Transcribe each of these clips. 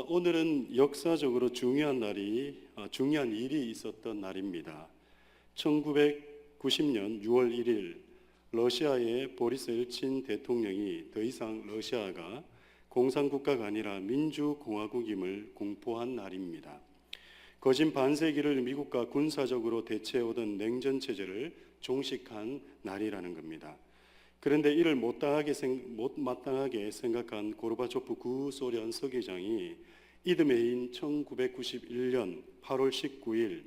오늘은 역사적으로 중요한 일이 있었던 날입니다. 1990년 6월 1일 러시아의 보리스 엘친 대통령이 더 이상 러시아가 공산국가가 아니라 민주공화국임을 공포한 날입니다. 거진 반세기를 미국과 군사적으로 대체해오던 냉전체제를 종식한 날이라는 겁니다. 그런데 이를 못마땅하게 생각한 고르바초프 구소련 서기장이 이듬해 인 1991년 8월 19일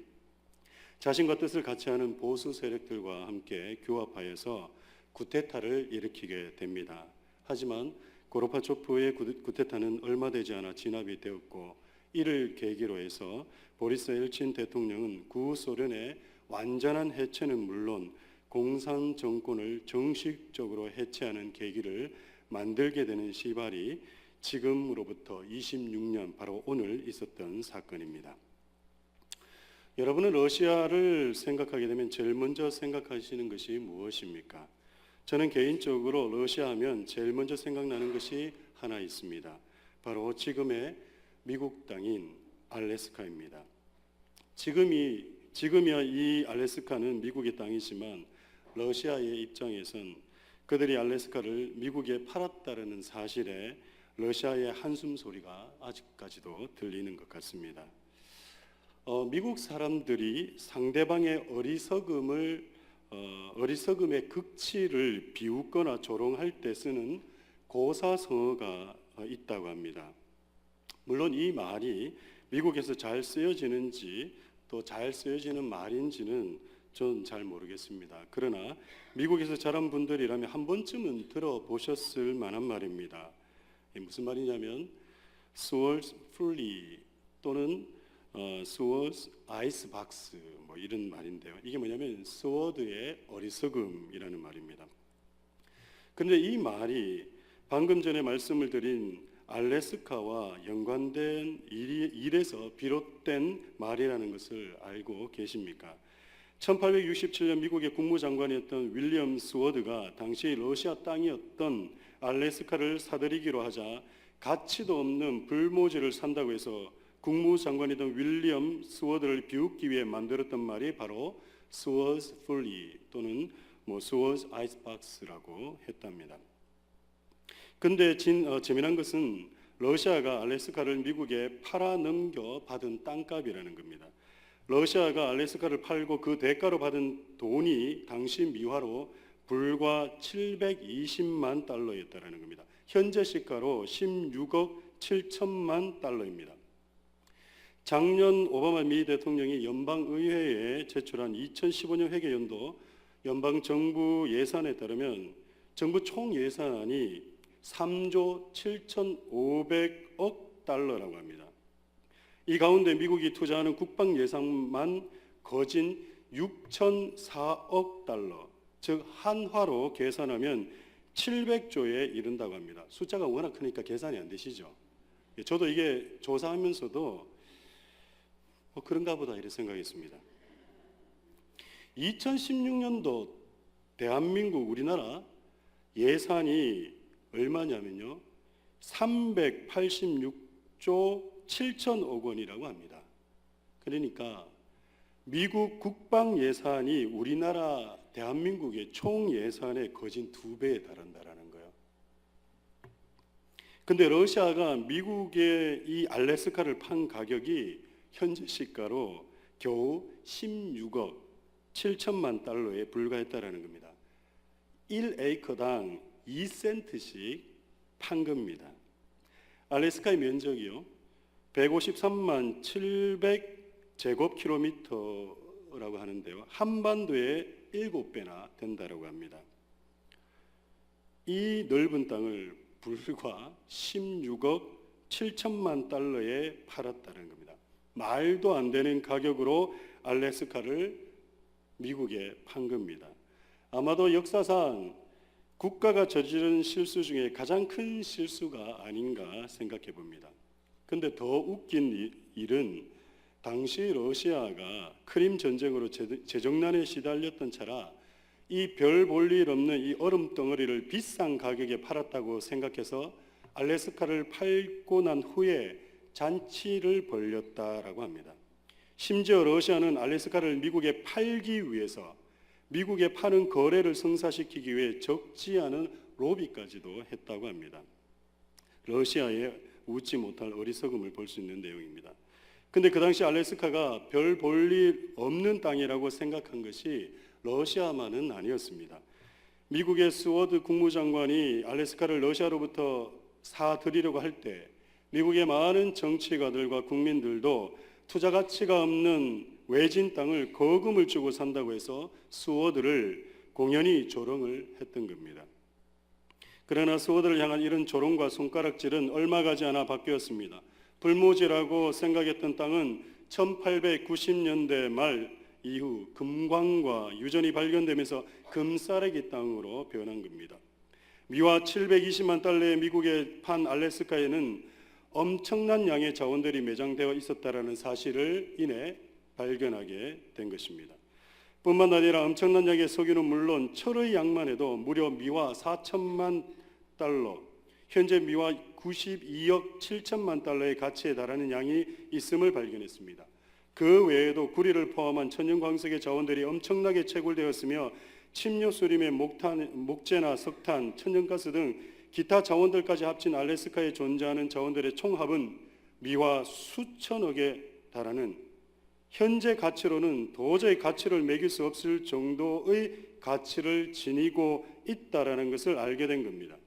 자신과 뜻을 같이 하는 보수 세력들과 함께 규합하여서 쿠데타를 일으키게 됩니다. 하지만 고르바초프의 쿠데타는 얼마 되지 않아 진압이 되었고, 이를 계기로 해서 보리스 엘친 대통령은 구소련의 완전한 해체는 물론 공산 정권을 정식적으로 해체하는 계기를 만들게 되는 시발이 지금으로부터 26년 바로 오늘 있었던 사건입니다. 여러분은 러시아를 생각하게 되면 제일 먼저 생각하시는 것이 무엇입니까? 저는 개인적으로 러시아 하면 제일 먼저 생각나는 것이 하나 있습니다. 바로 지금의 미국 땅인 알래스카입니다. 지금이야 이 알래스카는 미국의 땅이지만 러시아의 입장에선 그들이 알래스카를 미국에 팔았다는 사실에 러시아의 한숨 소리가 아직까지도 들리는 것 같습니다. 미국 사람들이 상대방의 어리석음의 극치를 비웃거나 조롱할 때 쓰는 고사성어가 있다고 합니다. 물론 이 말이 미국에서 잘 쓰여지는지 또 잘 쓰여지는 말인지는 전 잘 모르겠습니다. 그러나 미국에서 자란 분들이라면 한 번쯤은 들어보셨을 만한 말입니다. 무슨 말이냐면 Swords Fully 또는 Swords Icebox 뭐 이런 말인데요. 이게 뭐냐면 스워드의 어리석음이라는 말입니다. 그런데 이 말이 방금 전에 말씀을 드린 알래스카와 연관된 일에서 비롯된 말이라는 것을 알고 계십니까? 1867년 미국의 국무장관이었던 윌리엄 스워드가 당시 러시아 땅이었던 알래스카를 사들이기로 하자 가치도 없는 불모지를 산다고 해서 국무장관이던 윌리엄 스워드를 비웃기 위해 만들었던 말이 바로 Swords Fully 또는 Swords Icebox라고 했답니다. 근데 재미난 것은 러시아가 알래스카를 미국에 팔아넘겨 받은 땅값이라는 겁니다. 러시아가 알래스카를 팔고 그 대가로 받은 돈이 당시 미화로 불과 720만 달러였다는 겁니다. 현재 시가로 16억 7천만 달러입니다. 작년 오바마 미 대통령이 연방의회에 제출한 2015년 회계연도 연방정부 예산에 따르면 정부 총 예산이 3조 7,500억 달러라고 합니다. 이 가운데 미국이 투자하는 국방 예산만 거진 6,004억 달러, 즉 한화로 계산하면 700조에 이른다고 합니다. 숫자가 워낙 크니까 계산이 안 되시죠? 저도 이게 조사하면서도 그런가 보다 이렇게 생각했습니다. 2016년도 대한민국 우리나라 예산이 얼마냐면요 386조 7천억 원이라고 합니다. 그러니까 미국 국방 예산이 우리나라 대한민국의 총 예산의 거진 2배에 달한다라는 거예요. 근데 러시아가 미국의 이 알래스카를 판 가격이 현재 시가로 겨우 16억 7천만 달러에 불과했다라는 겁니다. 1에이커당 2센트씩 판 겁니다. 알래스카의 면적이요 153만 700제곱킬로미터라고 하는데요 한반도의 7배나 된다고 합니다. 이 넓은 땅을 불과 16억 7천만 달러에 팔았다는 겁니다. 말도 안 되는 가격으로 알래스카를 미국에 판 겁니다. 아마도 역사상 국가가 저지른 실수 중에 가장 큰 실수가 아닌가 생각해 봅니다. 근데 더 웃긴 일은 당시 러시아가 크림 전쟁으로 재정난에 시달렸던 차라 이 별 볼 일 없는 이 얼음 덩어리를 비싼 가격에 팔았다고 생각해서 알래스카를 팔고 난 후에 잔치를 벌였다라고 합니다. 심지어 러시아는 알래스카를 미국에 팔기 위해서 미국에 파는 거래를 성사시키기 위해 적지 않은 로비까지도 했다고 합니다. 러시아의 웃지 못할 어리석음을 볼 수 있는 내용입니다. 근데 그 당시 알래스카가 별 볼 일 없는 땅이라고 생각한 것이 러시아만은 아니었습니다. 미국의 스워드 국무장관이 알래스카를 러시아로부터 사들이려고 할 때 미국의 많은 정치가들과 국민들도 투자 가치가 없는 외진 땅을 거금을 주고 산다고 해서 스워드를 공연히 조롱을 했던 겁니다. 그러나 스워드를 향한 이런 조롱과 손가락질은 얼마 가지 않아 바뀌었습니다. 불모지라고 생각했던 땅은 1890년대 말 이후 금광과 유전이 발견되면서 금싸래기 땅으로 변한 겁니다. 미화 720만 달러의 미국에 판 알래스카에는 엄청난 양의 자원들이 매장되어 있었다라는 사실을 이내 발견하게 된 것입니다. 뿐만 아니라 엄청난 양의 석유는 물론 철의 양만 해도 무려 미화 4천만 달러, 현재 미화 92억 7천만 달러의 가치에 달하는 양이 있음을 발견했습니다. 그 외에도 구리를 포함한 천연광석의 자원들이 엄청나게 채굴되었으며 침료수림의 목재나 석탄, 천연가스 등 기타 자원들까지 합친 알래스카에 존재하는 자원들의 총합은 미화 수천억에 달하는 현재 가치로는 도저히 가치를 매길 수 없을 정도의 가치를 지니고 있다라는 것을 알게 된 겁니다.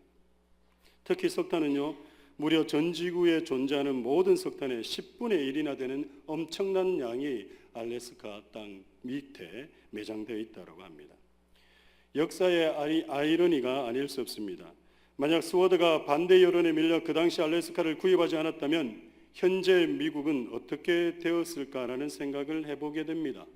특히 석탄은요, 무려 전 지구에 존재하는 모든 석탄의 10분의 1이나 되는 엄청난 양이 알래스카 땅 밑에 매장되어 있다고 합니다. 역사의 아이러니가 아닐 수 없습니다. 만약 스워드가 반대 여론에 밀려 그 당시 알래스카를 구입하지 않았다면 현재 미국은 어떻게 되었을까라는 생각을 해보게 됩니다.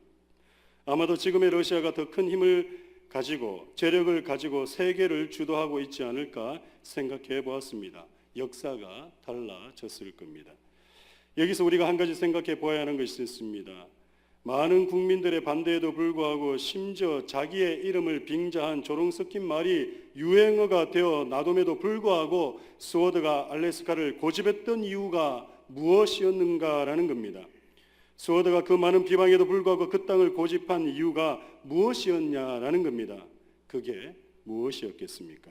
아마도 지금의 러시아가 더 큰 힘을 가지고 재력을 가지고 세계를 주도하고 있지 않을까 생각해 보았습니다. 역사가 달라졌을 겁니다. 여기서 우리가 한 가지 생각해 보아야 하는 것이 있습니다. 많은 국민들의 반대에도 불구하고 심지어 자기의 이름을 빙자한 조롱 섞인 말이 유행어가 되어 나돔에도 불구하고 스워드가 알래스카를 고집했던 이유가 무엇이었는가라는 겁니다. 스워드가 그 많은 비방에도 불구하고 그 땅을 고집한 이유가 무엇이었냐라는 겁니다. 그게 무엇이었겠습니까?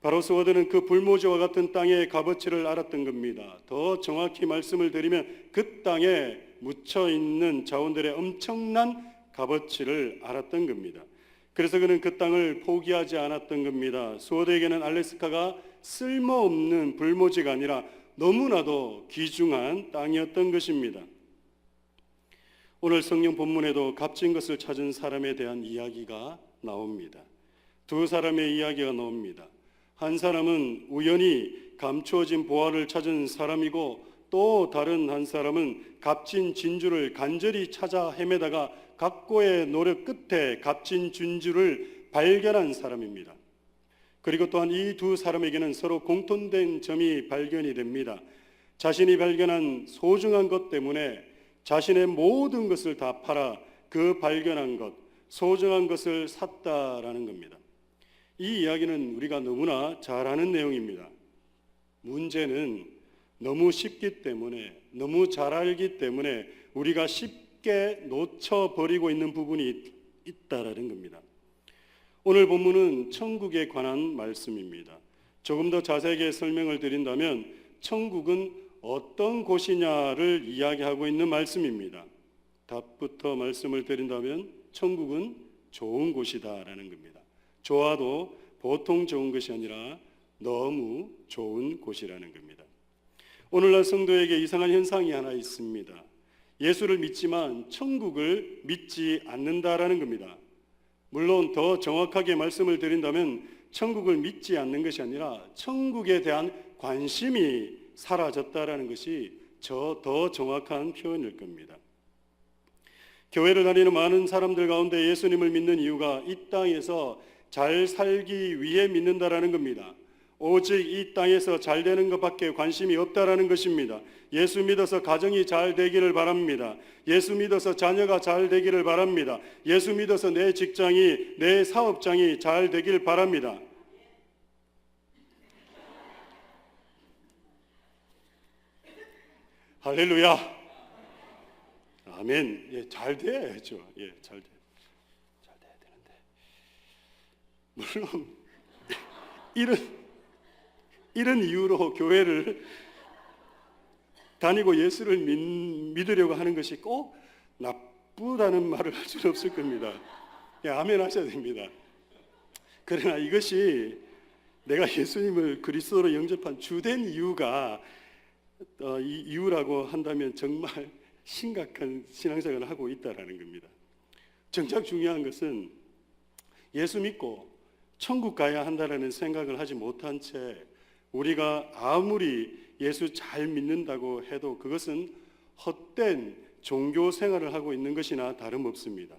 바로 스워드는 그 불모지와 같은 땅의 값어치를 알았던 겁니다. 더 정확히 말씀을 드리면 그 땅에 묻혀 있는 자원들의 엄청난 값어치를 알았던 겁니다. 그래서 그는 그 땅을 포기하지 않았던 겁니다. 스워드에게는 알래스카가 쓸모없는 불모지가 아니라 너무나도 귀중한 땅이었던 것입니다. 오늘 성경 본문에도 값진 것을 찾은 사람에 대한 이야기가 나옵니다. 두 사람의 이야기가 나옵니다. 한 사람은 우연히 감추어진 보화를 찾은 사람이고 또 다른 한 사람은 값진 진주를 간절히 찾아 헤매다가 각고의 노력 끝에 값진 진주를 발견한 사람입니다. 그리고 또한 이 두 사람에게는 서로 공통된 점이 발견이 됩니다. 자신이 발견한 소중한 것 때문에 자신의 모든 것을 다 팔아 그 발견한 것, 소중한 것을 샀다라는 겁니다. 이 이야기는 우리가 너무나 잘 아는 내용입니다. 문제는 너무 쉽기 때문에, 너무 잘 알기 때문에 우리가 쉽게 놓쳐버리고 있는 부분이 있다라는 겁니다. 오늘 본문은 천국에 관한 말씀입니다. 조금 더 자세하게 설명을 드린다면 천국은 어떤 곳이냐를 이야기하고 있는 말씀입니다. 답부터 말씀을 드린다면 천국은 좋은 곳이다라는 겁니다. 좋아도 보통 좋은 것이 아니라 너무 좋은 곳이라는 겁니다. 오늘날 성도에게 이상한 현상이 하나 있습니다. 예수를 믿지만 천국을 믿지 않는다라는 겁니다. 물론 더 정확하게 말씀을 드린다면 천국을 믿지 않는 것이 아니라 천국에 대한 관심이 사라졌다라는 것이 더 정확한 표현일 겁니다. 교회를 다니는 많은 사람들 가운데 예수님을 믿는 이유가 이 땅에서 잘 살기 위해 믿는다라는 겁니다. 오직 이 땅에서 잘 되는 것밖에 관심이 없다라는 것입니다. 예수 믿어서 가정이 잘 되기를 바랍니다. 예수 믿어서 자녀가 잘 되기를 바랍니다. 예수 믿어서 내 직장이, 내 사업장이 잘 되길 바랍니다. 할렐루야. 아멘. 예, 잘 돼야죠. 예, 잘 돼야 되는데. 물론 이런 이유로 교회를 다니고 예수를 믿으려고 하는 것이 꼭 나쁘다는 말을 할 수는 없을 겁니다. 예, 아멘 하셔야 됩니다. 그러나 이것이 내가 예수님을 그리스도로 영접한 주된 이유가 이 이유라고 한다면 정말 심각한 신앙생활을 하고 있다라는 겁니다. 정작 중요한 것은 예수 믿고 천국 가야 한다라는 생각을 하지 못한 채 우리가 아무리 예수 잘 믿는다고 해도 그것은 헛된 종교 생활을 하고 있는 것이나 다름없습니다.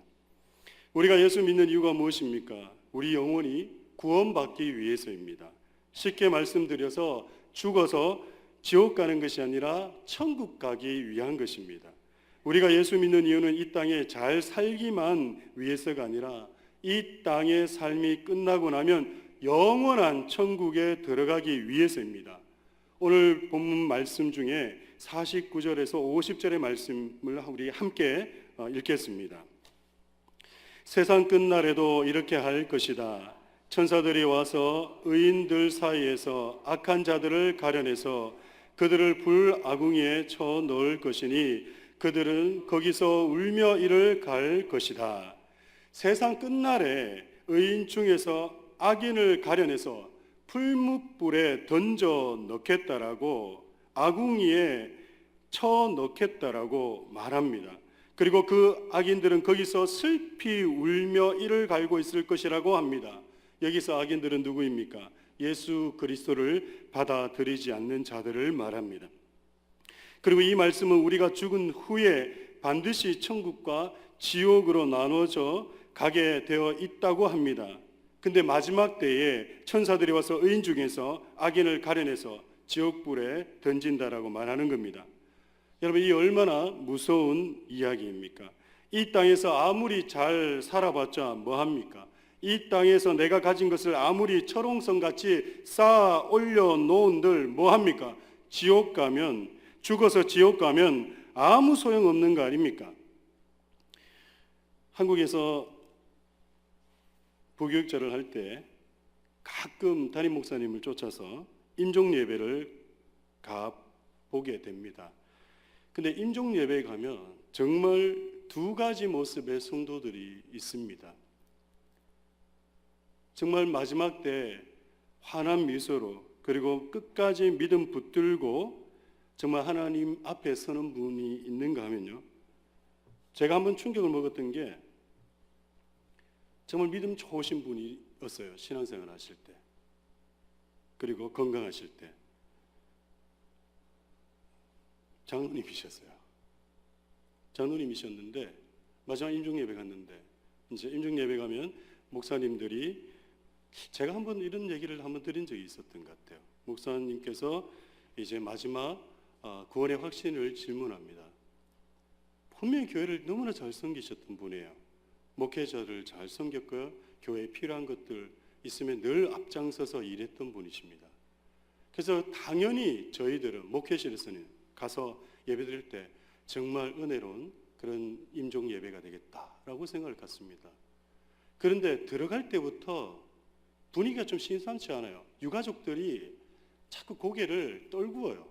우리가 예수 믿는 이유가 무엇입니까? 우리 영혼이 구원받기 위해서입니다. 쉽게 말씀드려서 죽어서 지옥 가는 것이 아니라 천국 가기 위한 것입니다. 우리가 예수 믿는 이유는 이 땅에 잘 살기만 위해서가 아니라 이 땅의 삶이 끝나고 나면 영원한 천국에 들어가기 위해서입니다. 오늘 본문 말씀 중에 49절에서 50절의 말씀을 우리 함께 읽겠습니다. 세상 끝날에도 이렇게 할 것이다. 천사들이 와서 의인들 사이에서 악한 자들을 가려내서 그들을 불아궁이에 쳐 넣을 것이니 그들은 거기서 울며 이를 갈 것이다. 세상 끝날에 의인 중에서 악인을 가려내서 풀무불에 던져 넣겠다라고, 아궁이에 쳐 넣겠다라고 말합니다. 그리고 그 악인들은 거기서 슬피 울며 이를 갈고 있을 것이라고 합니다. 여기서 악인들은 누구입니까? 예수 그리스도를 받아들이지 않는 자들을 말합니다. 그리고 이 말씀은 우리가 죽은 후에 반드시 천국과 지옥으로 나눠져 가게 되어 있다고 합니다. 근데 마지막 때에 천사들이 와서 의인 중에서 악인을 가려내서 지옥불에 던진다라고 말하는 겁니다. 여러분, 이 얼마나 무서운 이야기입니까? 이 땅에서 아무리 잘 살아봤자 뭐합니까? 이 땅에서 내가 가진 것을 아무리 철옹성같이 쌓아 올려놓은들 뭐합니까? 지옥 가면, 죽어서 지옥 가면 아무 소용없는 거 아닙니까? 한국에서 부교육자를 할 때 가끔 담임 목사님을 쫓아서 임종 예배를 가보게 됩니다. 근데 임종 예배에 가면 정말 두 가지 모습의 성도들이 있습니다. 정말 마지막 때 환한 미소로, 그리고 끝까지 믿음 붙들고 정말 하나님 앞에 서는 분이 있는가 하면요, 제가 한번 충격을 먹었던 게 정말 믿음 좋으신 분이었어요. 신앙생활 하실 때, 그리고 건강하실 때 장로님이셨어요. 장로님이셨는데 마지막 임종예배 갔는데, 이제 임종예배 가면 목사님들이, 제가 한번 이런 얘기를 한번 드린 적이 있었던 것 같아요. 목사님께서 이제 마지막 구원의 확신을 질문합니다. 분명히 교회를 너무나 잘 섬기셨던 분이에요. 목회자를 잘 섬겼고요, 교회에 필요한 것들 있으면 늘 앞장서서 일했던 분이십니다. 그래서 당연히 저희들은 목회실에서는 가서 예배드릴 때 정말 은혜로운 그런 임종 예배가 되겠다라고 생각을 갖습니다. 그런데 들어갈 때부터 분위기가 좀 심상치 않아요. 유가족들이 자꾸 고개를 떨구어요.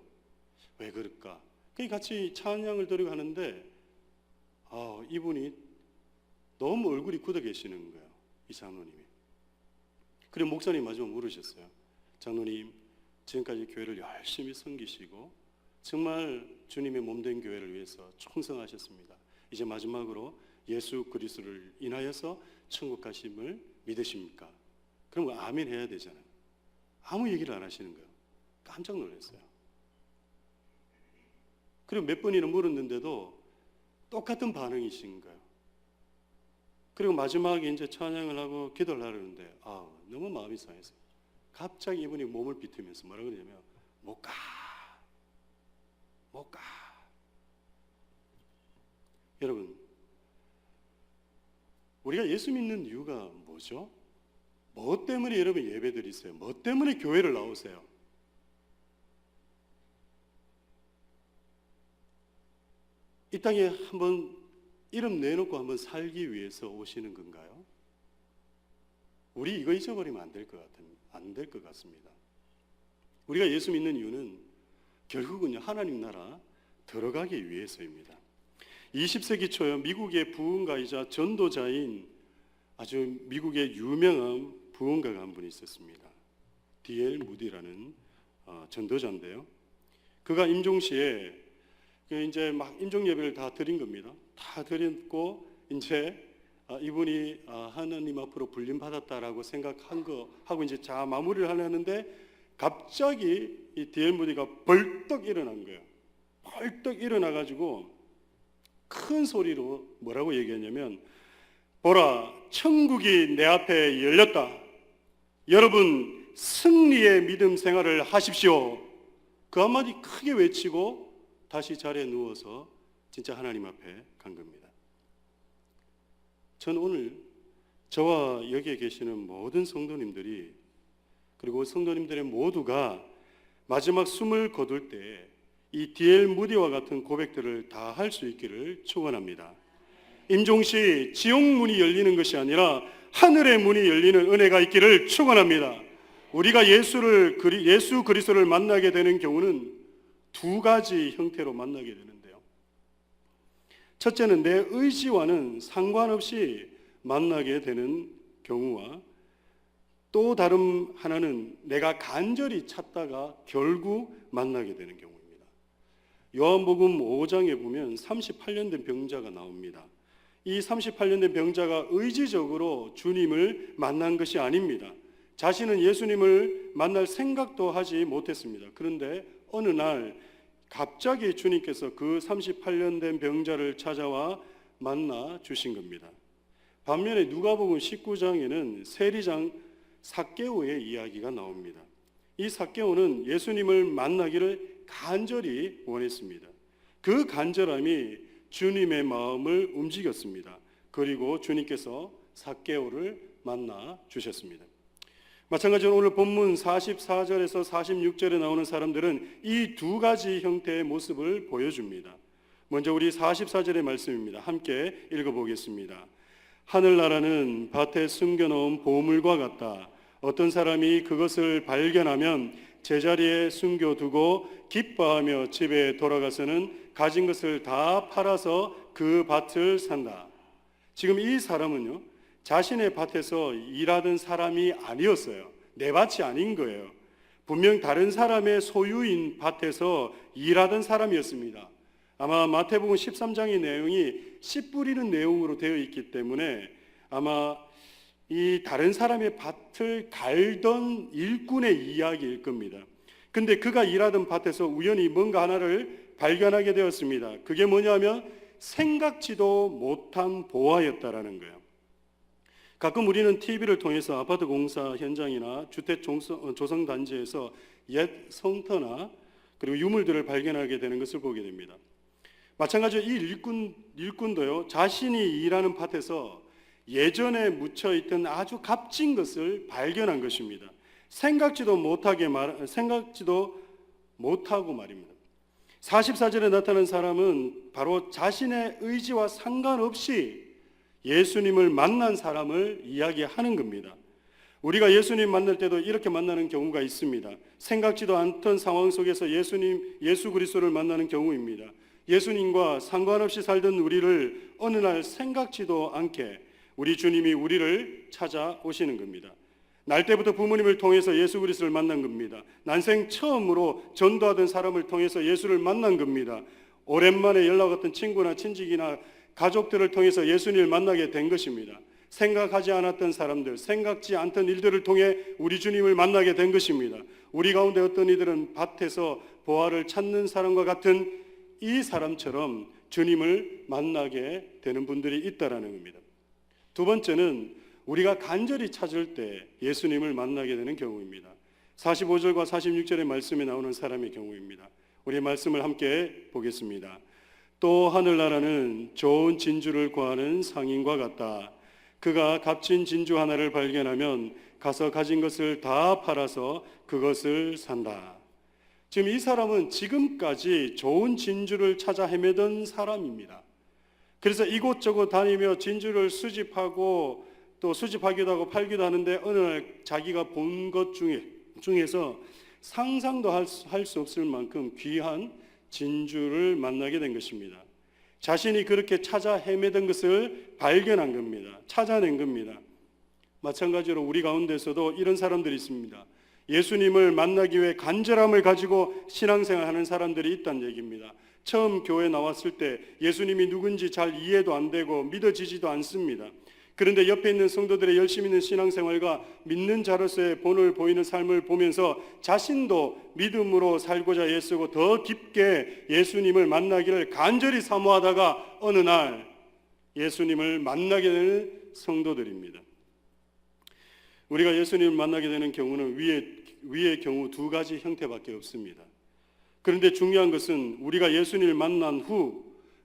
왜 그럴까? 같이 찬양을 드리고 하는데 이분이 너무 얼굴이 굳어 계시는 거예요, 이 장로님이. 그리고 목사님 마지막 물으셨어요. 장로님, 지금까지 교회를 열심히 섬기시고 정말 주님의 몸된 교회를 위해서 충성하셨습니다. 이제 마지막으로 예수 그리스도를 인하여서 천국 가심을 믿으십니까? 그럼 아멘 해야 되잖아요. 아무 얘기를 안 하시는 거예요. 깜짝 놀랐어요. 그리고 몇 번이나 물었는데도 똑같은 반응이신 거예요. 그리고 마지막에 이제 찬양을 하고 기도를 하려는데 너무 마음이 상했어요. 갑자기 이분이 몸을 비트면서 뭐라 그러냐면 못 가. 여러분, 우리가 예수 믿는 이유가 뭐죠? 뭐 때문에 여러분 예배 드리세요? 뭐 때문에 교회를 나오세요? 이 땅에 한번 이름 내놓고 한번 살기 위해서 오시는 건가요? 우리 이거 잊어버리면 안 될 것 같습니다. 우리가 예수 믿는 이유는 결국은요, 하나님 나라 들어가기 위해서입니다. 20세기 초에 미국의 부흥가이자 전도자인 아주 미국의 유명한 부흥가가 한 분이 있었습니다. D.L. 무디라는 전도자인데요. 그가 임종시에 이제 막 임종 예배를 다 드린 겁니다. 다 드렸고 이제 이분이 하나님 앞으로 불림 받았다라고 생각한 거 하고 이제 자 마무리를 하려는데 갑자기 이 D.L. 무디가 벌떡 일어난 거예요. 벌떡 일어나 가지고 큰 소리로 뭐라고 얘기했냐면, 보라, 천국이 내 앞에 열렸다. 여러분 승리의 믿음 생활을 하십시오. 그 한마디 크게 외치고 다시 자리에 누워서 진짜 하나님 앞에 간 겁니다. 저는 오늘 저와 여기에 계시는 모든 성도님들이, 그리고 성도님들의 모두가 마지막 숨을 거둘 때 이 D.L. 무디와 같은 고백들을 다 할 수 있기를 축원합니다. 임종시 지옥 문이 열리는 것이 아니라 하늘의 문이 열리는 은혜가 있기를 축원합니다. 우리가 예수 그리스도를 만나게 되는 경우는 두 가지 형태로 만나게 되는데요. 첫째는 내 의지와는 상관없이 만나게 되는 경우와, 또 다른 하나는 내가 간절히 찾다가 결국 만나게 되는 경우입니다. 요한복음 5장에 보면 38년 된 병자가 나옵니다. 이 38년 된 병자가 의지적으로 주님을 만난 것이 아닙니다. 자신은 예수님을 만날 생각도 하지 못했습니다. 그런데 어느 날 갑자기 주님께서 그 38년 된 병자를 찾아와 만나 주신 겁니다. 반면에 누가복음 19장에는 세리장 삭개오의 이야기가 나옵니다. 이 삭개오는 예수님을 만나기를 간절히 원했습니다. 그 간절함이 주님의 마음을 움직였습니다. 그리고 주님께서 삭개오를 만나 주셨습니다. 마찬가지로 오늘 본문 44절에서 46절에 나오는 사람들은 이 두 가지 형태의 모습을 보여줍니다. 먼저 우리 44절의 말씀입니다. 함께 읽어보겠습니다. 하늘나라는 밭에 숨겨놓은 보물과 같다. 어떤 사람이 그것을 발견하면 제자리에 숨겨두고 기뻐하며 집에 돌아가서는 가진 것을 다 팔아서 그 밭을 산다. 지금 이 사람은요, 자신의 밭에서 일하던 사람이 아니었어요. 내 밭이 아닌 거예요. 분명 다른 사람의 소유인 밭에서 일하던 사람이었습니다. 아마 마태복음 13장의 내용이 씨 뿌리는 내용으로 되어 있기 때문에 아마 이 다른 사람의 밭을 갈던 일꾼의 이야기일 겁니다. 근데 그가 일하던 밭에서 우연히 뭔가 하나를 발견하게 되었습니다. 그게 뭐냐면 생각지도 못한 보화였다라는 거예요. 가끔 우리는 TV를 통해서 아파트 공사 현장이나 주택 조성 단지에서 옛 성터나 그리고 유물들을 발견하게 되는 것을 보게 됩니다. 마찬가지로 이 일꾼도요, 자신이 일하는 밭에서 예전에 묻혀있던 아주 값진 것을 발견한 것입니다. 생각지도 못하고 말입니다. 44절에 나타난 사람은 바로 자신의 의지와 상관없이 예수님을 만난 사람을 이야기하는 겁니다. 우리가 예수님 만날 때도 이렇게 만나는 경우가 있습니다. 생각지도 않던 상황 속에서 예수 그리스도를 만나는 경우입니다. 예수님과 상관없이 살던 우리를 어느 날 생각지도 않게 우리 주님이 우리를 찾아오시는 겁니다. 날 때부터 부모님을 통해서 예수 그리스도를 만난 겁니다. 난생 처음으로 전도하던 사람을 통해서 예수를 만난 겁니다. 오랜만에 연락 왔던 친구나 친직이나 가족들을 통해서 예수님을 만나게 된 것입니다. 생각하지 않았던 사람들, 생각지 않던 일들을 통해 우리 주님을 만나게 된 것입니다. 우리 가운데 어떤 이들은 밭에서 보화를 찾는 사람과 같은 이 사람처럼 주님을 만나게 되는 분들이 있다라는 겁니다. 두 번째는 우리가 간절히 찾을 때 예수님을 만나게 되는 경우입니다. 45절과 46절의 말씀에 나오는 사람의 경우입니다. 우리 말씀을 함께 보겠습니다. 또 하늘나라는 좋은 진주를 구하는 상인과 같다. 그가 값진 진주 하나를 발견하면 가서 가진 것을 다 팔아서 그것을 산다. 지금 이 사람은 지금까지 좋은 진주를 찾아 헤매던 사람입니다. 그래서 이곳저곳 다니며 진주를 수집하고 또 수집하기도 하고 팔기도 하는데 어느 날 자기가 본 것 중에서 상상도 할 수 없을 만큼 귀한 진주를 만나게 된 것입니다. 자신이 그렇게 찾아 헤매던 것을 발견한 겁니다. 찾아낸 겁니다. 마찬가지로 우리 가운데서도 이런 사람들이 있습니다. 예수님을 만나기 위해 간절함을 가지고 신앙생활하는 사람들이 있다는 얘기입니다. 처음 교회 나왔을 때 예수님이 누군지 잘 이해도 안 되고 믿어지지도 않습니다. 그런데 옆에 있는 성도들의 열심히 있는 신앙생활과 믿는 자로서의 본을 보이는 삶을 보면서 자신도 믿음으로 살고자 애쓰고 더 깊게 예수님을 만나기를 간절히 사모하다가 어느 날 예수님을 만나게 되는 성도들입니다. 우리가 예수님을 만나게 되는 경우는 위의 경우 두 가지 형태밖에 없습니다. 그런데 중요한 것은 우리가 예수님을 만난 후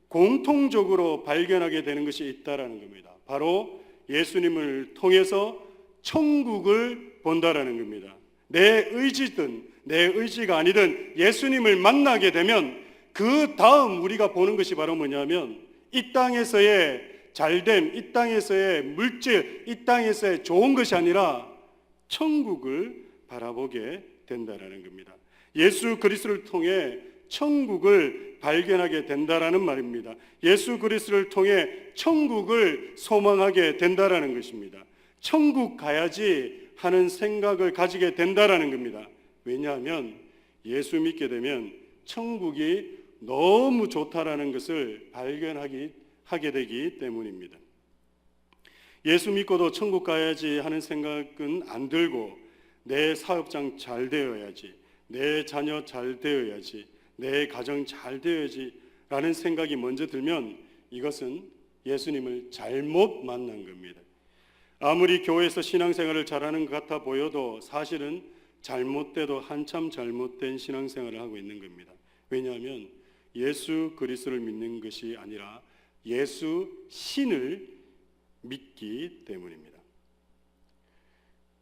공통적으로 발견하게 되는 것이 있다라는 겁니다. 바로 예수님을 통해서 천국을 본다라는 겁니다. 내 의지든 내 의지가 아니든 예수님을 만나게 되면 그 다음 우리가 보는 것이 바로 뭐냐면 이 땅에서의 잘됨, 이 땅에서의 물질, 이 땅에서의 좋은 것이 아니라 천국을 바라보게 된다라는 겁니다. 예수 그리스도를 통해 천국을 발견하게 된다라는 말입니다. 예수 그리스도를 통해 천국을 소망하게 된다라는 것입니다. 천국 가야지 하는 생각을 가지게 된다라는 겁니다. 왜냐하면 예수 믿게 되면 천국이 너무 좋다라는 것을 하게 되기 때문입니다. 예수 믿고도 천국 가야지 하는 생각은 안 들고 내 사업장 잘 되어야지, 내 자녀 잘 되어야지, 내 가정 잘 되어야지 라는 생각이 먼저 들면 이것은 예수님을 잘못 만난 겁니다. 아무리 교회에서 신앙생활을 잘하는 것 같아 보여도 사실은 잘못돼도 한참 잘못된 신앙생활을 하고 있는 겁니다. 왜냐하면 예수 그리스도를 믿는 것이 아니라 예수 신을 믿기 때문입니다.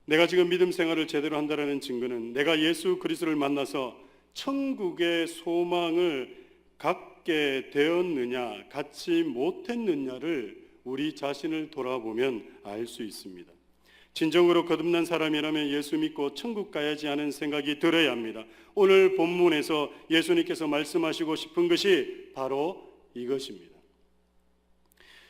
내가 지금 믿음 생활을 제대로 한다는 증거는 내가 예수 그리스도를 만나서 천국의 소망을 갖게 되었느냐, 갖지 못했느냐를 우리 자신을 돌아보면 알 수 있습니다. 진정으로 거듭난 사람이라면 예수 믿고 천국 가야지 하는 생각이 들어야 합니다. 오늘 본문에서 예수님께서 말씀하시고 싶은 것이 바로 이것입니다.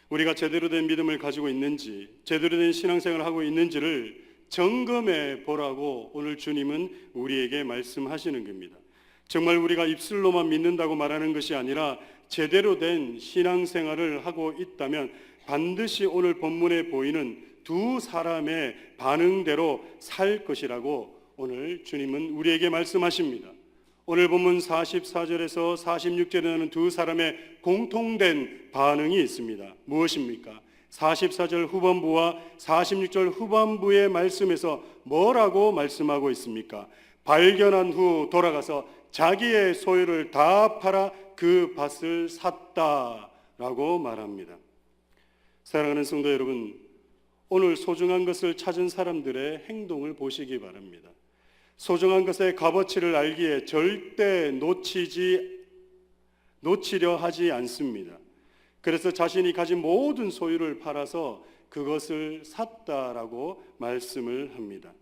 우리가 제대로 된 믿음을 가지고 있는지, 제대로 된 신앙생활을 하고 있는지를 점검해 보라고 오늘 주님은 우리에게 말씀하시는 겁니다. 정말 우리가 입술로만 믿는다고 말하는 것이 아니라 제대로 된 신앙생활을 하고 있다면 반드시 오늘 본문에 보이는 두 사람의 반응대로 살 것이라고 오늘 주님은 우리에게 말씀하십니다. 오늘 본문 44절에서 46절에 나오는 두 사람의 공통된 반응이 있습니다. 무엇입니까? 44절 후반부와 46절 후반부의 말씀에서 뭐라고 말씀하고 있습니까? 발견한 후 돌아가서 자기의 소유를 다 팔아 그 밭을 샀다라고 말합니다. 사랑하는 성도 여러분, 오늘 소중한 것을 찾은 사람들의 행동을 보시기 바랍니다. 소중한 것의 값어치를 알기에 절대 놓치려 하지 않습니다. 그래서 자신이 가진 모든 소유를 팔아서 그것을 샀다라고 말씀을 합니다.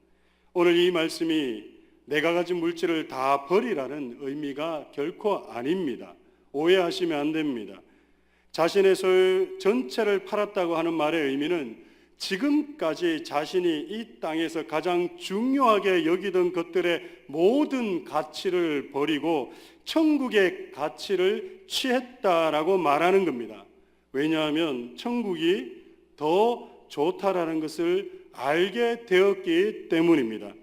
오늘 이 말씀이 내가 가진 물질을 다 버리라는 의미가 결코 아닙니다. 오해하시면 안 됩니다. 자신의 소유 전체를 팔았다고 하는 말의 의미는 지금까지 자신이 이 땅에서 가장 중요하게 여기던 것들의 모든 가치를 버리고 천국의 가치를 취했다라고 말하는 겁니다. 왜냐하면 천국이 더 좋다라는 것을 알게 되었기 때문입니다.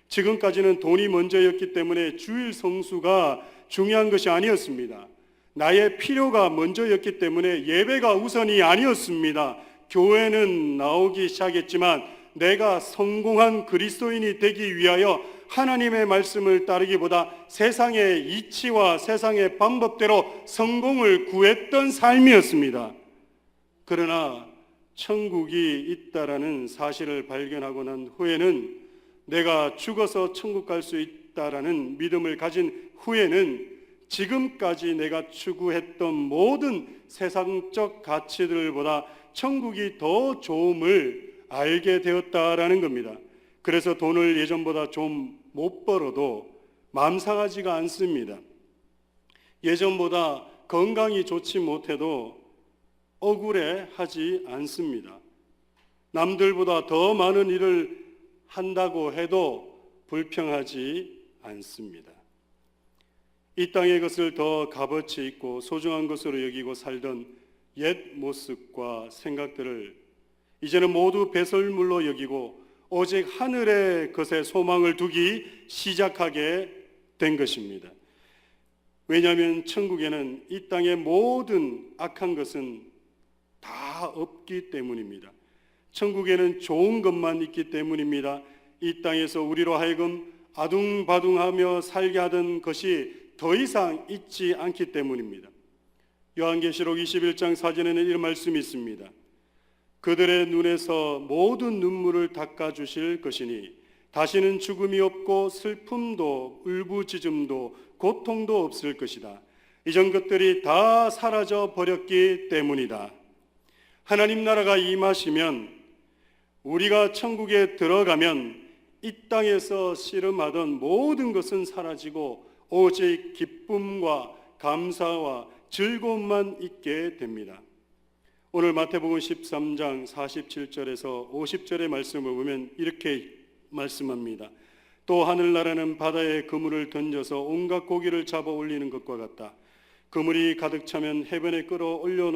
지금까지는 돈이 먼저였기 때문에 주일 성수가 중요한 것이 아니었습니다. 나의 필요가 먼저였기 때문에 예배가 우선이 아니었습니다. 교회는 나오기 시작했지만 내가 성공한 그리스도인이 되기 위하여 하나님의 말씀을 따르기보다 세상의 이치와 세상의 방법대로 성공을 구했던 삶이었습니다. 그러나 천국이 있다라는 사실을 발견하고 난 후에는, 내가 죽어서 천국 갈 수 있다라는 믿음을 가진 후에는 지금까지 내가 추구했던 모든 세상적 가치들보다 천국이 더 좋음을 알게 되었다라는 겁니다. 그래서 돈을 예전보다 좀 못 벌어도 마음 상하지가 않습니다. 예전보다 건강이 좋지 못해도 억울해하지 않습니다. 남들보다 더 많은 일을 한다고 해도 불평하지 않습니다. 이 땅의 것을 더 값어치 있고 소중한 것으로 여기고 살던 옛 모습과 생각들을 이제는 모두 배설물로 여기고 오직 하늘의 것에 소망을 두기 시작하게 된 것입니다. 왜냐하면 천국에는 이 땅의 모든 악한 것은 다 없기 때문입니다. 천국에는 좋은 것만 있기 때문입니다. 이 땅에서 우리로 하여금 아둥바둥하며 살게 하던 것이 더 이상 있지 않기 때문입니다. 요한계시록 21장 4절에는 이런 말씀이 있습니다. 그들의 눈에서 모든 눈물을 닦아주실 것이니 다시는 죽음이 없고 슬픔도 울부짖음도 고통도 없을 것이다. 이전 것들이 다 사라져 버렸기 때문이다. 하나님 나라가 임하시면, 우리가 천국에 들어가면 이 땅에서 씨름하던 모든 것은 사라지고 오직 기쁨과 감사와 즐거움만 있게 됩니다. 오늘 마태복음 13장 47절에서 50절의 말씀을 보면 이렇게 말씀합니다. 또 하늘나라는 바다에 그물을 던져서 온갖 고기를 잡아 올리는 것과 같다. 그물이 가득 차면 해변에 끌어올려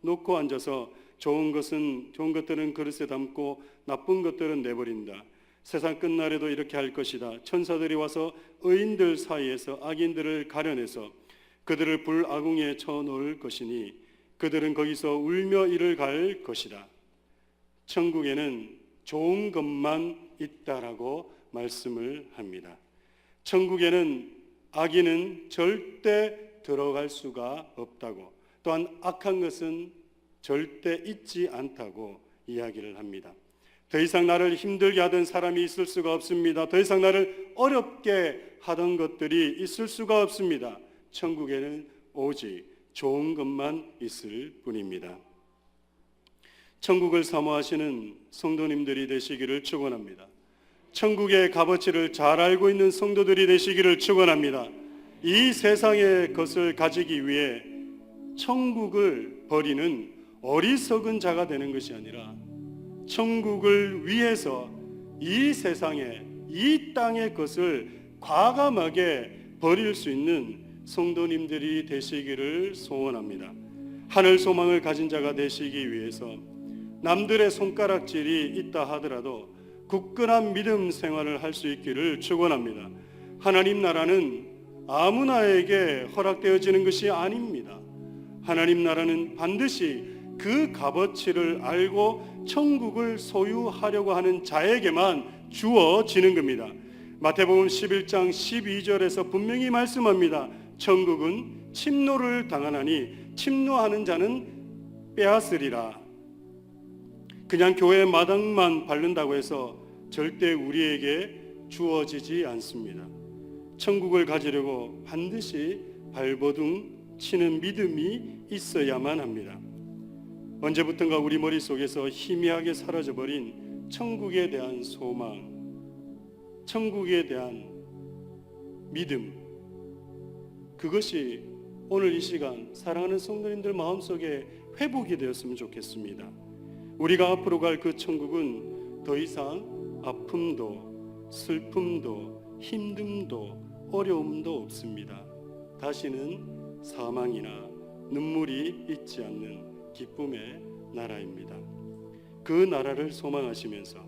놓고 앉아서 좋은 것들은 그릇에 담고 나쁜 것들은 내버린다. 세상 끝날에도 이렇게 할 것이다. 천사들이 와서 의인들 사이에서 악인들을 가려내서 그들을 불아궁에 쳐놓을 것이니 그들은 거기서 울며 이를 갈 것이다. 천국에는 좋은 것만 있다라고 말씀을 합니다. 천국에는 악인은 절대 들어갈 수가 없다고, 또한 악한 것은 절대 있지 않다고 이야기를 합니다. 더 이상 나를 힘들게 하던 사람이 있을 수가 없습니다. 더 이상 나를 어렵게 하던 것들이 있을 수가 없습니다. 천국에는 오직 좋은 것만 있을 뿐입니다. 천국을 사모하시는 성도님들이 되시기를 축원합니다. 천국의 값어치를 잘 알고 있는 성도들이 되시기를 축원합니다. 이 세상의 것을 가지기 위해 천국을 버리는 어리석은 자가 되는 것이 아니라 천국을 위해서 이 세상에, 이 땅의 것을 과감하게 버릴 수 있는 성도님들이 되시기를 소원합니다. 하늘 소망을 가진 자가 되시기 위해서 남들의 손가락질이 있다 하더라도 굳건한 믿음 생활을 할 수 있기를 축원합니다. 하나님 나라는 아무나에게 허락되어지는 것이 아닙니다. 하나님 나라는 반드시 그 값어치를 알고 천국을 소유하려고 하는 자에게만 주어지는 겁니다. 마태복음 11장 12절에서 분명히 말씀합니다. 천국은 침노를 당하나니 침노하는 자는 빼앗으리라. 그냥 교회 마당만 밟는다고 해서 절대 우리에게 주어지지 않습니다. 천국을 가지려고 반드시 발버둥 치는 믿음이 있어야만 합니다. 언제부턴가 우리 머릿속에서 희미하게 사라져버린 천국에 대한 소망, 천국에 대한 믿음, 그것이 오늘 이 시간 사랑하는 성도님들 마음속에 회복이 되었으면 좋겠습니다. 우리가 앞으로 갈 그 천국은 더 이상 아픔도 슬픔도 힘듦도 어려움도 없습니다. 다시는 사망이나 눈물이 있지 않는 기쁨의 나라입니다. 그 나라를 소망하시면서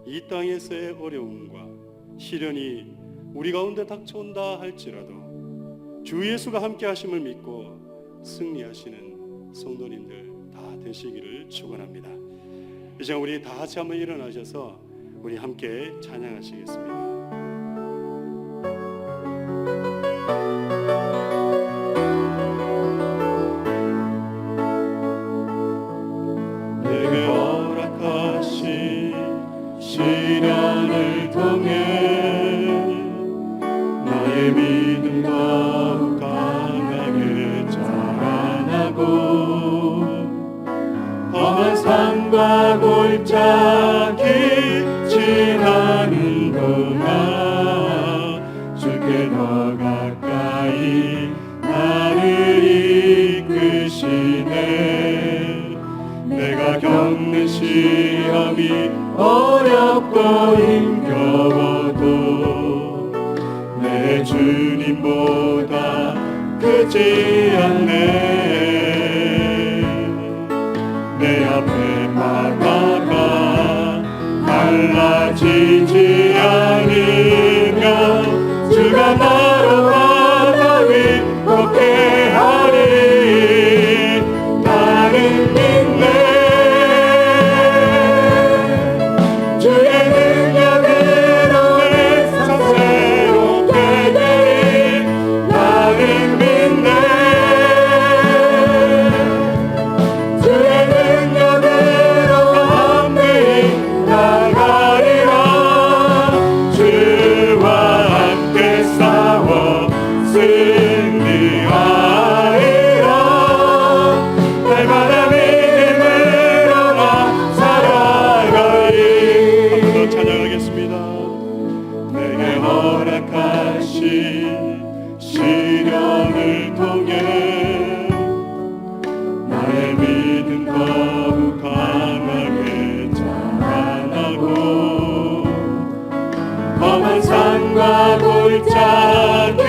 이 땅에서의 어려움과 시련이 우리 가운데 닥쳐온다 할지라도 주 예수가 함께 하심을 믿고 승리하시는 성도님들 다 되시기를 축원합니다. 이제 우리 다 같이 한번 일어나셔서 우리 함께 찬양하시겠습니다. 내게 허락하신 시련을 통해 나의 믿음 더욱 강하게 자라나고 험한 산과 골짜기 지나는 동안 주께 더 가까이 나를 이끄시네. 내가 겪는 시험이 어렵고 힘겨워도 내 주님보다 크지 않네. 내 앞에 바다가 갈라지지 않으면 주가 나로 바다 위 걷게 하리. 나는 믿네. 주의 능력으로 내 삶 새롭게 되리. 나는 믿네. 주의 능력으로 담대히 나가리라. 주와 함께 싸워 승리하리라. 날마다 믿음으로 나 살아가리. 한 번 더 찬양하겠습니다. 내게 허락하신 시련을 통해 나의 믿음 더욱 강하게 자라나고 험한 산과 골짜기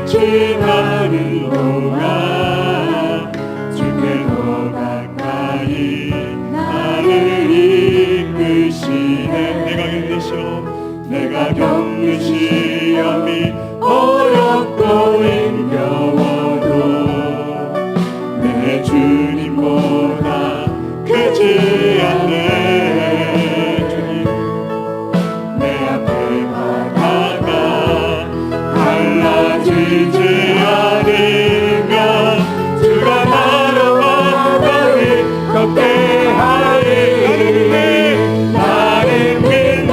지나는 동안 주께 더 가까이 나를 이끄시네. 내가 겪는 시험이 어렵고 힘겨워도 내 주님보다 크지 않네. 주님 내 앞에 바다가 갈라지지 않으면 주가 나로 바다 위 걷게 하리. 나는 믿네.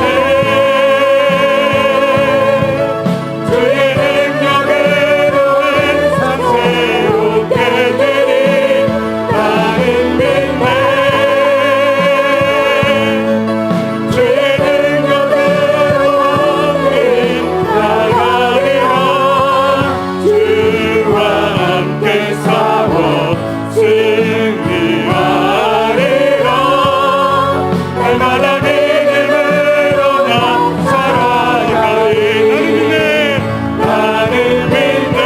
주의 능력으로 내 삶 새롭게 되리. 나는 믿네. 주의 능력으로 함께 나가리라. 주와 함께 싸워 승리하리라. 날마다 믿음으로 나 살아가리. 나는 믿네.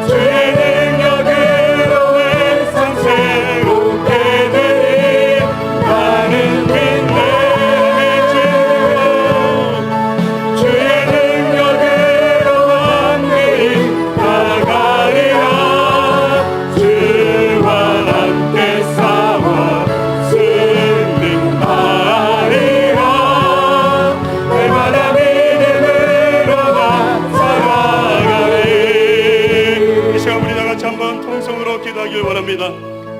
주의 능력으로 내 삶 새롭게 되리. 나는 믿네. 주의 능력으로 함께 나가리라. 주와 함께 싸워 승리하리라. 날마다 믿음으로 나 살아가리. 이 시간 우리 다 같이 한번 통성으로 기도하길 원합니다.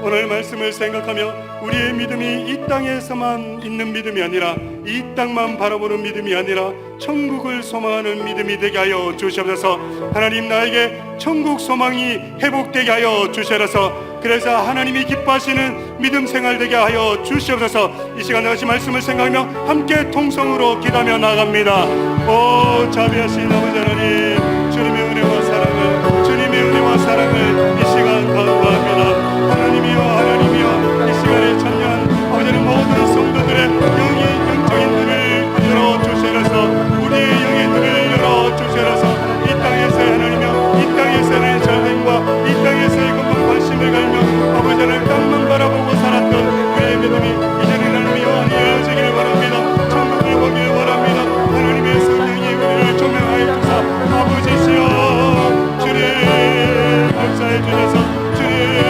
오늘 말씀을 생각하며 우리의 믿음이 이 땅에서만 있는 믿음이 아니라 이 땅만 바라보는 믿음이 아니라 천국을 소망하는 믿음이 되게 하여 주시옵소서. 하나님, 나에게 천국 소망이 회복되게 하여 주시옵소서. 그래서 하나님이 기뻐하시는 믿음 생활 되게 하여 주시옵소서. 이 시간 다시 말씀을 생각하며 함께 통성으로 기도하며 나갑니다. 오 자비하신 아버지 하나님, 주님의 은혜와 사랑을, 주님의 은혜와 사랑을 이 시간 간구합니다. 하나님이여, 하나님이여, 이 시간에 참여한 아버지는 모든 성도들의 영적인 눈을 열어주시라서, 우리의 영의 눈을 열어주시라서 이 땅에서의 하나님이여, 이 땅에서의 잘됨과 이 땅에서의 건강 관심을 갈며 아버지 하나님 땅만 바라보고 살았던 우리의 믿음이 이제는 하나님이여 아니어지길 원합니다. 천국을 보길 원합니다. 하나님의 성령이 우리를 조명하여 주사 아버지시여 주님 역사해 주셔서 주님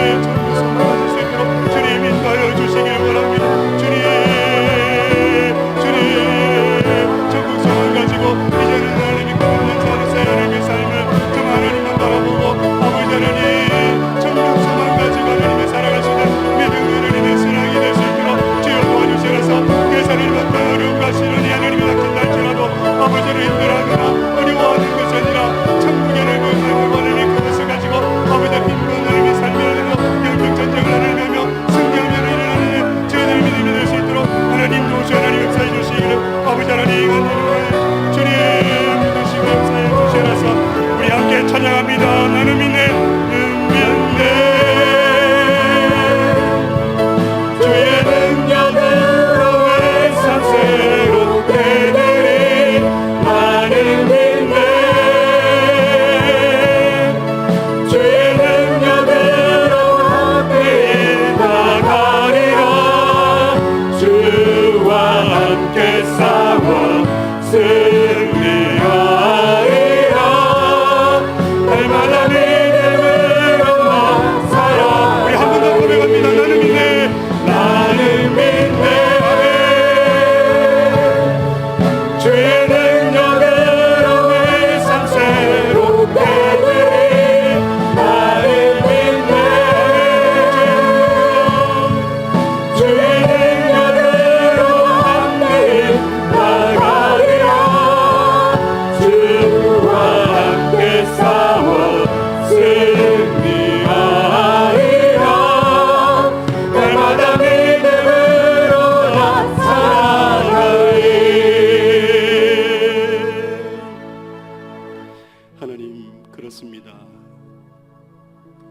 그렇습니다.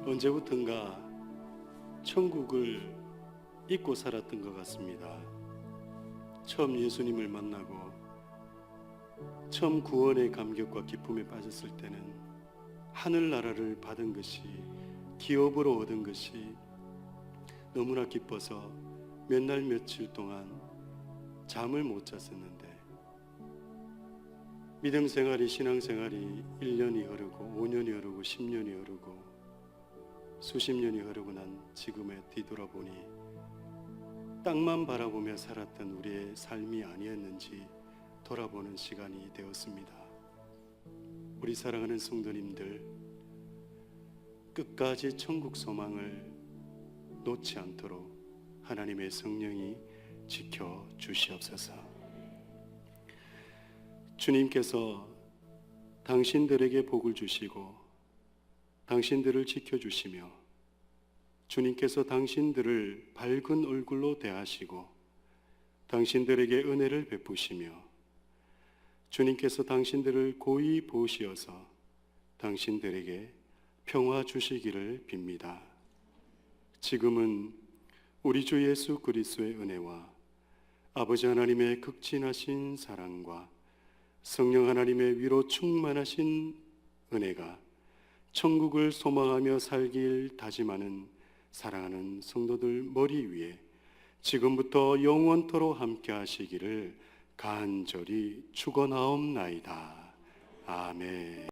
언제부턴가 천국을 잊고 살았던 것 같습니다. 처음 예수님을 만나고 처음 구원의 감격과 기쁨에 빠졌을 때는 하늘나라를 받은 것이, 기업으로 얻은 것이 너무나 기뻐서 몇 날 며칠 동안 잠을 못 잤었는데, 믿음 생활이, 신앙 생활이 1년이 흐르고 5년이 흐르고 10년이 흐르고 수십 년이 흐르고 난 지금에 뒤돌아보니 땅만 바라보며 살았던 우리의 삶이 아니었는지 돌아보는 시간이 되었습니다. 우리 사랑하는 성도님들, 끝까지 천국 소망을 놓지 않도록 하나님의 성령이 지켜 주시옵소서. 주님께서 당신들에게 복을 주시고 당신들을 지켜주시며, 주님께서 당신들을 밝은 얼굴로 대하시고 당신들에게 은혜를 베푸시며, 주님께서 당신들을 고이 보시어서 당신들에게 평화 주시기를 빕니다. 지금은 우리 주 예수 그리스도의 은혜와 아버지 하나님의 극진하신 사랑과 성령 하나님의 위로 충만하신 은혜가 천국을 소망하며 살길 다짐하는 사랑하는 성도들 머리 위에 지금부터 영원토록 함께 하시기를 간절히 축원하옵나이다. 아멘.